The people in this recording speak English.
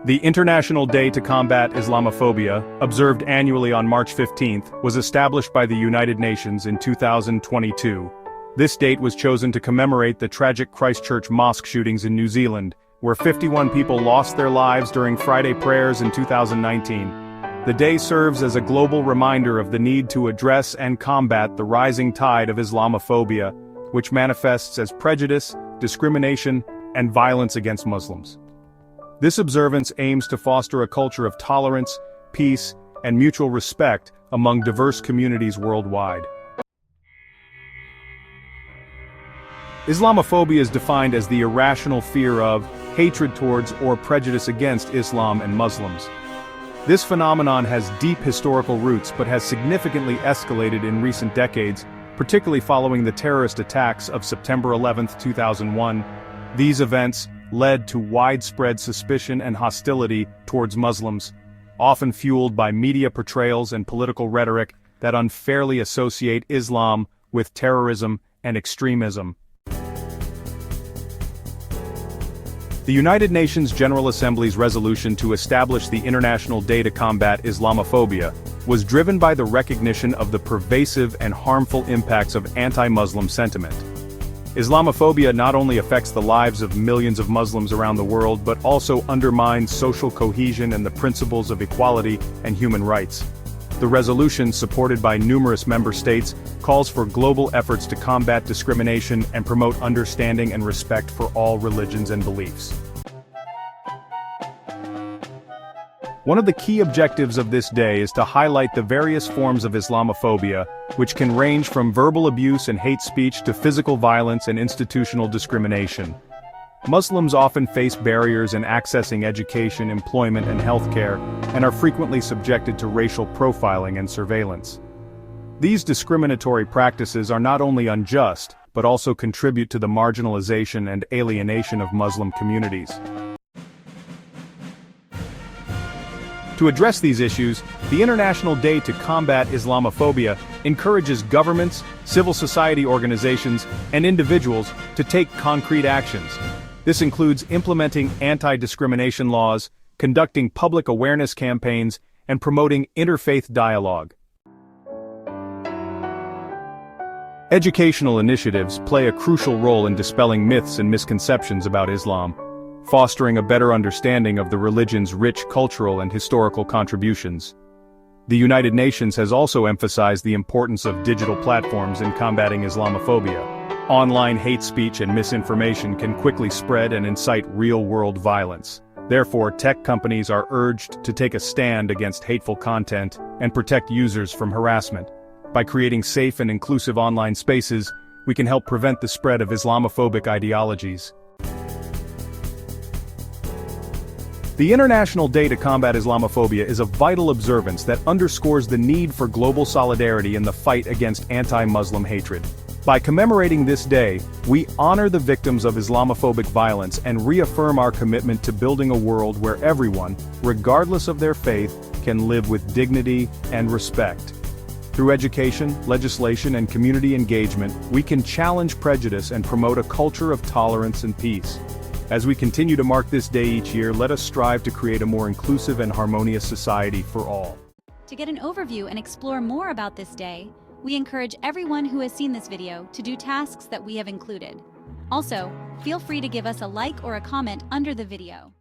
The International Day to Combat Islamophobia, observed annually on March 15th, was established by the United Nations in 2022. This date was chosen to commemorate the tragic Christchurch mosque shootings in New Zealand, where 51 people lost their lives during Friday prayers in 2019. The day serves as a global reminder of the need to address and combat the rising tide of Islamophobia, which manifests as prejudice, discrimination, and violence against Muslims. This observance aims to foster a culture of tolerance, peace, and mutual respect among diverse communities worldwide. Islamophobia is defined as the irrational fear of, hatred towards, or prejudice against Islam and Muslims. This phenomenon has deep historical roots but has significantly escalated in recent decades, particularly following the terrorist attacks of September 11, 2001. These events led to widespread suspicion and hostility towards Muslims, often fueled by media portrayals and political rhetoric that unfairly associate Islam with terrorism and extremism. The United Nations General Assembly's resolution to establish the International Day to Combat Islamophobia was driven by the recognition of the pervasive and harmful impacts of anti-Muslim sentiment. Islamophobia not only affects the lives of millions of Muslims around the world but also undermines social cohesion and the principles of equality and human rights. The resolution, supported by numerous member states, calls for global efforts to combat discrimination and promote understanding and respect for all religions and beliefs. One of the key objectives of this day is to highlight the various forms of Islamophobia, which can range from verbal abuse and hate speech to physical violence and institutional discrimination. Muslims often face barriers in accessing education, employment, and healthcare, and are frequently subjected to racial profiling and surveillance. These discriminatory practices are not only unjust, but also contribute to the marginalization and alienation of Muslim communities. To address these issues, the International Day to Combat Islamophobia encourages governments, civil society organizations, and individuals to take concrete actions. This includes implementing anti-discrimination laws, conducting public awareness campaigns, and promoting interfaith dialogue. Educational initiatives play a crucial role in dispelling myths and misconceptions about Islam, fostering a better understanding of the religion's rich cultural and historical contributions. The United Nations has also emphasized the importance of digital platforms in combating Islamophobia. Online hate speech and misinformation can quickly spread and incite real-world violence. Therefore, tech companies are urged to take a stand against hateful content and protect users from harassment. By creating safe and inclusive online spaces, we can help prevent the spread of Islamophobic ideologies. The International Day to Combat Islamophobia is a vital observance that underscores the need for global solidarity in the fight against anti-Muslim hatred. By commemorating this day, we honor the victims of Islamophobic violence and reaffirm our commitment to building a world where everyone, regardless of their faith, can live with dignity and respect. Through education, legislation, and community engagement, we can challenge prejudice and promote a culture of tolerance and peace. As we continue to mark this day each year, let us strive to create a more inclusive and harmonious society for all. To get an overview and explore more about this day, we encourage everyone who has seen this video to do tasks that we have included. Also, feel free to give us a like or a comment under the video.